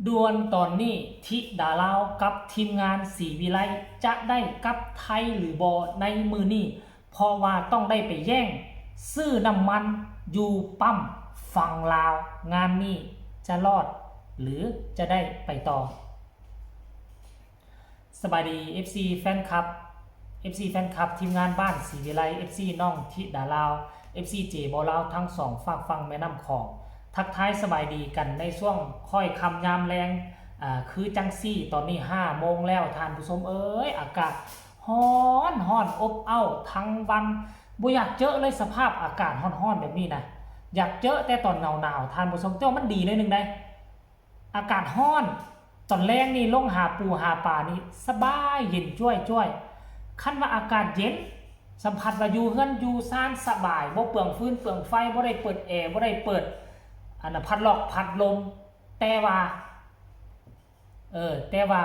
ดวนตอนนี้ทิดาลาวกับทีมงานศรีวิไลจะได้กับไทยหรือบอในมือนี้เพราะว่าต้องได้ไปแย่งซื้อน้ำมันอยู่ปั๊มฝั่งลาวงานนี้จะรอดหรือจะได้ไปต่อสบายดี FC แฟนคลับ FC แฟนคลับทีมงานบ้านศรีวิไล FC น้องทิดาลาว FC เจบอลาวทั้งสองฝากฟังแม่น้ำของทักทายสบายดีกันในช่วงค่อยคำยามแรงคือจังซี่ตอนนี้5โมงแล้วท่านผู้ชมเอ้ยอากาศฮ้อนอบอ้าวทั้งวันบ่อยากเจอเลยสภาพอากาศฮ้อนแบบนี้นะอยากเจอแต่ตอนหนาวท่านผู้ชมเจ้ามันดีเลยนึงได้อากาศฮ้อนตอนแรงนี่ลงหาปูหาปลานี่สบายเย็นจ้วยคันว่าอากาศเย็นสัมผัสว่าอยู่เฮือนอยู่ซ่านสบายบ่เปลืองฟืนเปลืองไฟบ่ได้เปิดแอร์บ่ได้เปิดพัดลอกพัดลมแต่ว่า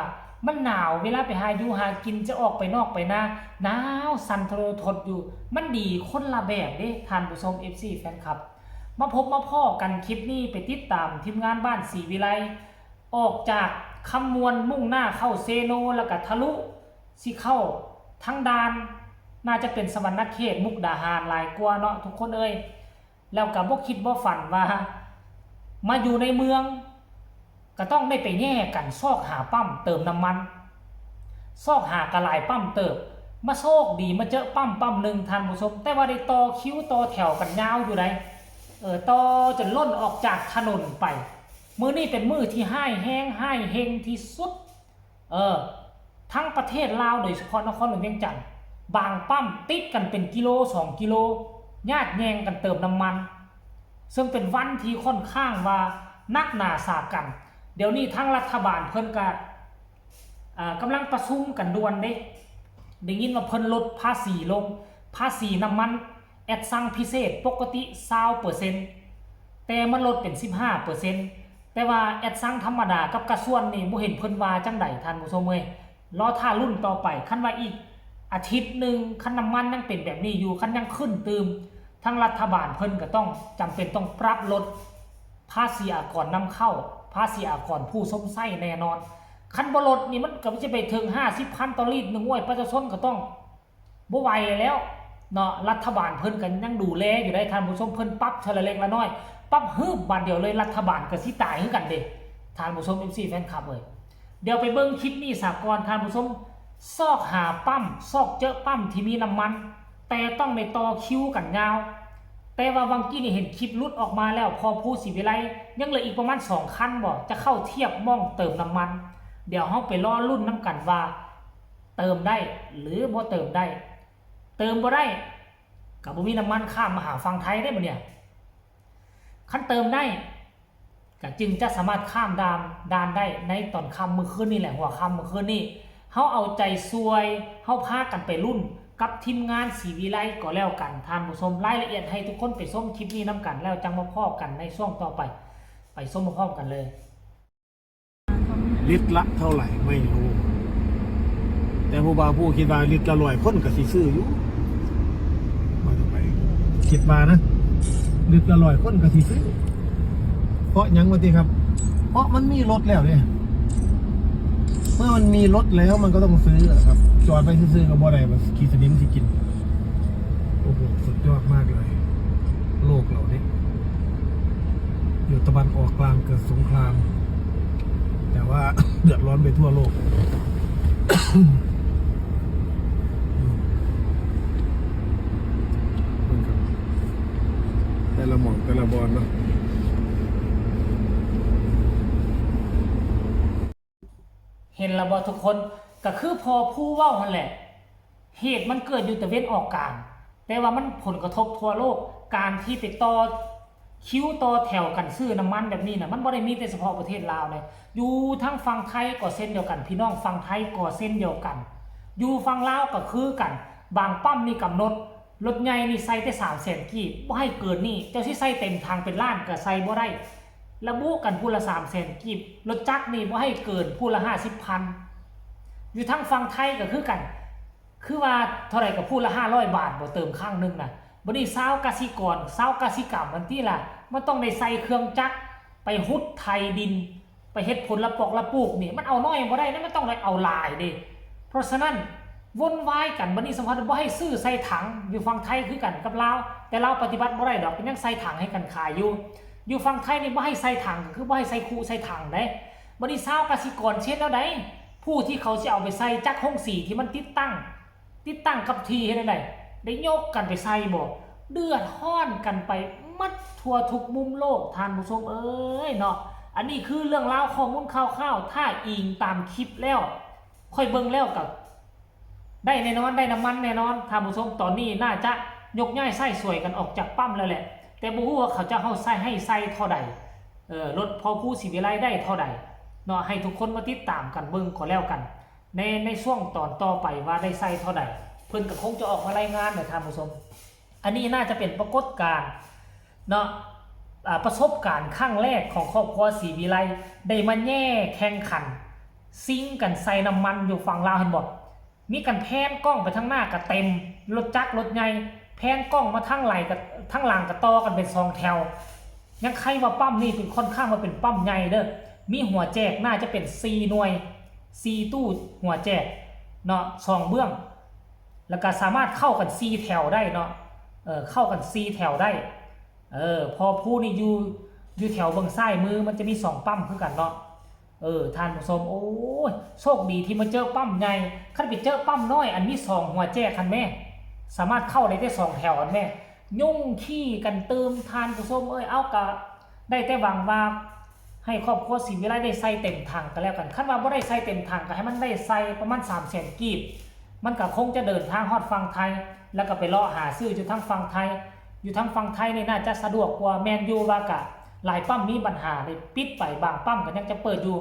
มันหนาวเวลาไปหาอยู่หากินจะออกไปนอกไปหน้าหนาวสั่นทรทดอยู่มันดีคนละแบบเด้ท่านผู้ชม FC แฟนคลับมาพบมาพ่อกันคลิปนี้ไปติดตามทีมงานบ้านศรีวิไลออกจากคำมวลมุ่งหน้าเข้าเซโนแล้วก็ทะลุสิเข้าทั้งดานน่าจะเป็นสวรรณเขตมุกดาหารหลายกว่าเนาะทุกคนเอ้ยแล้วก็บ่คิดบ่ฝันว่ามาอยู่ในเมืองก็ต้องได้ไปแย่กันซอกหาปั๊มเติมน้ำมันซอกหากระลายปั๊มเติมมาโชคดีมาเจอปั๊มหนึ่งท่านผู้ชมแต่ว่าได้ต่อคิวต่อแถวกันยาวอยู่ไหนต่อจนล้นออกจากถนนไปมื้อนี้เป็นมื้อที่ห้ายเฮงที่สุดทั้งประเทศลาวโดยเฉพาะนครหลวงเวียงจันทร์บางปั๊มติดกันเป็นกิโล2 กิโลญาติแย่งกันเติมน้ำมันซึ่งเป็นวันที่ค่อนข้างว่านักหนาสากันเดี๋ยวนี้ทั้งรัฐบาลเพิ่นก็กำลังประชุมกันด่วนได้ยินว่าเพิ่นลดภาษีลงภาษีน้ำมันแอดซังพิเศษปกติ 20% แต่มันลดเป็น 15%แต่ว่าแอดซังธรรมดากับกระทรวงนี่บ่เห็นเพิ่นว่าจังได๋ท่านผู้ชมเอ้ยรอท่ารุ่นต่อไปคันว่าอีกอาทิตย์นึงคันน้ำมันยังเป็นแบบนี้อยู่คันยังขึ้นตืมทั้งรัฐบาลเพิ่นก็ต้องจำเป็นต้องปรับลดภาษีอากรนำเข้าภาษีอากรผู้สมไส้แน่นอนคันบ่ลดนี่มันก็จะไปถึง50,000ต่อลิตรนึงห้วยประชาชนก็ต้องบ่ไหวแล้วเนาะรัฐบาลเพิ่นกันยังดูแลอยู่ได้ท่านผู้ชมเพิ่นปรับเทละเล็กละน้อยปรับฮืบบาดเดียวเลยรัฐบาลก็สิตายคือกันเด้ท่านผู้ชม MC แฟนคลับเอ้ยเดี๋ยวไปเบิ่งคลิปนี้สากลท่านผู้ชมซอกหาปั๊มซอกเจอปั๊มที่มีน้ำมันแต่ต้องในต่อคิวกันยาวแต่ว่าวังกี้นี่เห็นคลิปลุดออกมาแล้วพอผู้ศรีวิไลยังเหลืออีกประมาณ2คันบ่จะเข้าเทียบม่องเติมน้ำมันเดี๋ยวเฮาไปรอรุ่นน้ำกันว่าเติมได้หรือบ่เติมได้เติมบ่ได้ก็บ่มีน้ำมันข้ามมาหาฝั่งไทยได้บ่เนี่ยคันเติมได้ก็จึงจะสามารถข้ามดานได้ในตอนค่ำมื้อคืนนี่แหละหัวค่ำมื้อคืนนี้เฮาเอาใจซวยเฮาพากันไปรุ่นกับทีมงานศรีวิไลก็แล้วกันท่านผู้ชมรายละเอียดให้ทุกคนไปส้มคลิปนี้น้ำกันแล้วจังมาพอกันในช่วงต่อไปไปส้มมาพร้อมกันเลยลิตรละเท่าไหร่ไม่รู้แต่ผู้บ่าวผู้คิดว่าลิตรละ100คนก็สิซื้ออยู่ว่าจะไปคิดมานะลิตรละ100คนก็สิซื้อเพราะยังว่าติครับเพราะมันมีรถแล้วเนี่ยเมื่อมันมีรถแล้วมันก็ต้องซื้อครับจอดไปซื้อๆกับบ่ได้ว่าขี่สนิมสิกินโอ้โหสุดยอดมากเลยโลกเราเนี่ยอยู่ตะวันออกกลางเกิดสงครามแต่ว่า เดือดร้อนไปทั่วโลก แต่ละหม่องแต่ละบอลเนาะเห็นแล้วบ่ทุกคนก็คือพอผู้เว้านั่นแหละเหตุมันเกิดอยู่ตะเวนออกกลางแต่ว่ามันผลกระทบทั่วโลกการที่ไปต่อคิวต่อแถวกันซื้อน้ำมันแบบนี้นะมันบ่ได้มีแต่เฉพาะประเทศลาวเลยอยู่ทั้งฝั่งไทยก็เส้นเดียวกันพี่น้องฝั่งไทยก็เส้นเดียวกันอยู่ฝั่งลาวก็คือกันบางปั๊มนี่กำหนดรถใหญ่นี่ใส่แต่300,000กีบบ่ให้เกินนี่เจ้าสิใส่เต็มทางเป็นล้านก็ใส่บ่ได้ระบุกันผู้ละ300,000กีบรถจักรนี่บ่ให้เกินผู้ละ50,000อยู่ทั้งฝั่งไทยก็คือกันคือว่าเท่าไหร่กับผู้ละ500 บาทบ่เติมข้างนึงน่ะบ่ได้ซาวกสิกรซาวกสิกรรมมันที่ล่ะมันต้องได้ใส่เครื่องจักรไปหุดไถดิน ไปเฮ็ดผลละปอกละปลูกนี่มันเอาน้อยบ่ได้นะมันต้องได้เอาหลายเด้เพราะฉะนั้นวนวายกันบัดนี้สมภารบ่ให้ซื้อใส่ถังอยู่ฝั่งไทยคือกันกับลาวแต่ลาวปฏิบัติบ่ได้ดอกเป็นยังใส่ถังให้กันขายอยู่ฝั่งไทยนี่บ่ให้ใส่ถังคือบ่ให้ใส่คูใส่ถังได้บัดนี้ชาวกสิกรเช่นแล้วใดผู้ที่เขาสิเอาไปใส่จักห้องสีที่มันติดตั้งกับทีเฮ็ดได้ได้ยกกันไปใส่บ่เดือดร้อนกันไปมัดทั่วทุกมุมโลกท่านผู้ชมเอ้ยเนาะอันนี้คือเรื่องราวข้อมูลคร่าวๆถ้าอิงตามคลิปแล้วค่อยเบิ่งแล้วกับได้แน่นอนได้น้ำมันแน่นอนท่านผู้ชมตอนนี้น่าจะยกย้ายไส้สวยกันออกจากปั๊มแล้วแหละแต่บ่ฮู้ว่าเขาจะเฮาใส่ให้ใส่เท่าใดรถพอผู้สิวิไลได้เท่าใดเนาะให้ทุกคนมาติดตามกันเบิ่งก็แล้วกันในช่วงตอนต่อไปว่าได้ใส่เท่าใดเพิ่นก็คงจะออกมารายงานนะท่านผู้ชมอันนี้น่าจะเป็นปรากฏการณ์เนาะประสบการณ์ครั้งแรกของครอบครัวศรีวิไลได้มาแย่แข่งขันซิงกันใส่น้ำมันอยู่ฝั่งลาวเห็นบ่มีกันแพนกล้องไปทางหน้าก็เต็มรถจักรรถใหญ่แพนกล้องมาทางไหลกับทางหลังก็ต่อกันเป็น2แถวยังใครว่าปั๊มนี่เป็นค่อนข้างมาเป็นปั๊มใหญ่เด้อมีหัวแจกน่าจะเป็น4หน่วย4ตู้หัวแจกเนาะ2เบื้องแล้วก็สามารถเข้ากัน4แถวได้เนาะเข้ากัน4แถวได้พอผู้นี่อยู่แถวเบื้องซ้ายมือมันจะมี2ปั๊มคือกันเนาะท่านผู้ชมโอ้ยโชคดีที่มาเจอปั๊มใหญ่คันไปเจอปั๊มน้อยอันมี2หัวแจกคันแม่สามารถเข้าได้2แถวอันแม่ยุ่งขี้กันเติมทานผู้ชมเอากะได้แต่หวังว่าให้ครอบครัวศรีวิไลได้ใส่เต็มถังกันแล้วกันคันว่าบ่ได้ใส่เต็มถังก็ให้มันได้ใส่ประมาณ300,000 กีบมันก็คงจะเดินทางฮอดฝั่งไทยแล้วก็ไปเลาะหาซื้ออยู่ทางฝั่งไทยนี่น่าจะสะดวกกว่าแม่นอยู่ว่ากะหลายปั๊มมีปัญหาได้ปิดไปบางปั๊มก็ยังจะเปิดอยู่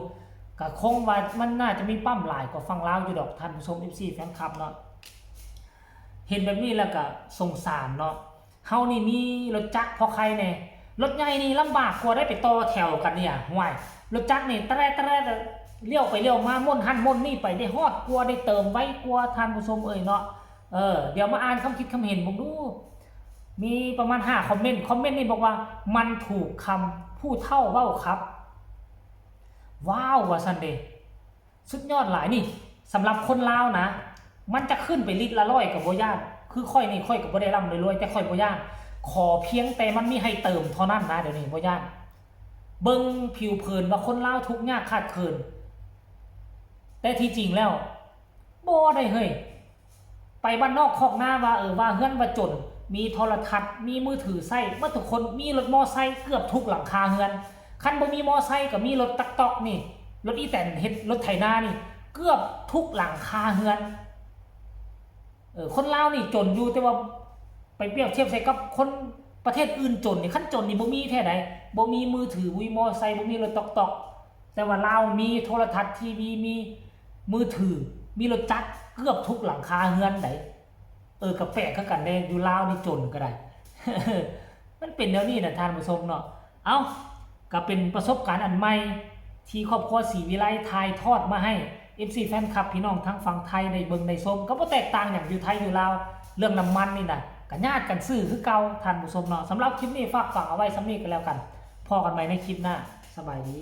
ก็คงว่ามันน่าจะมีปั๊มหลายกว่าฝั่งลาวอยู่ดอกท่านผู้ชม FC แฟนคลับเนาะเห็นแบบนี้แล้วก็สงสารเนาะเฮานี่มีรถจักรพอใครแน่รถใหญ่นี่ลำบากกว่าได้ไปต่อแถวกันเนี่ยห่วยรถจักรนี่ตะแรเลี้ยวไปเลี้ยวมาม่วนหันม่วนนี่ไปได้ฮอดกลัวได้เติมไว้กลัวท่านผู้ชมเนาะเดี๋ยวมาอ่านคำคิดคำเห็นผมดูมีประมาณ5คอมเมนต์นี่บอกว่ามันถูกคำผู้เฒ่าเว้าครับว้าวว่าซันเดย์สุดยอดหลายนี่สำหรับคนลาวนะมันจะขึ้นไปลิตรละ100กับบ่ย่านคือค่อยกับบ่ได้ร่ำรวยแต่ค่อยบ่ย่านขอเพียงแต่มันมีให้เติมเท่านั้นนะเดี๋ยวนี้บ่ย่านเบิ่งผิวเผินว่าคนลาวทุกข์ยากขาดเคินแต่ที่จริงแล้วบ่ได้เฮ้ยไปบ้านนอกคอกหน้าว่าว่าเฮือนว่าจนมีโทรทัศน์มีมือถือใช้เมื่อทุกคนมีรถมอไซค์เกือบทุกหลังคาเฮือนคันบ่มีมอไซค์ก็มีรถตักตอกนี่รถอีแตนเฮ็ดรถไถนานี่เกือบทุกหลังคาเฮือนคนลาวนี่จนอยู่แต่ว่าไปเปรียบเทียบใส่กับคนประเทศอื่นจนนี่คันจนนี่บ่มีแท้ใดบ่มีมือถือบ่มีมอไซค์บ่มีรถตอกแต่ว่าลาวมีโทรทัศน์ทีวีมีมือถือมีรถจักรเกือบทุกหลังคาเฮือนไดกับแปลกคือกันแน่อยู่ลาวนี่จนก็ได้ มันเป็นแนวนี้นะท่านผู้ชมเนาะก็เป็นประสบการณ์อันใหม่ที่ครอบครัวศรีวิไลถ่ายทอดมาให้ FC แฟนคลับพี่น้องทั้งฝั่งไทยในเบิ่งในชมก็บ่แตกต่างอย่างอยู่ไทยอยู่ลาวเรื่องน้ำมันนี่นะก็ญาติกันซื้อคือเก่าท่านผู้ชมเนาะสำหรับคลิปนี้ฝากเอาไว้สำนี้กันแล้วกันพอกันใหม่ในคลิปหน้าสบายดี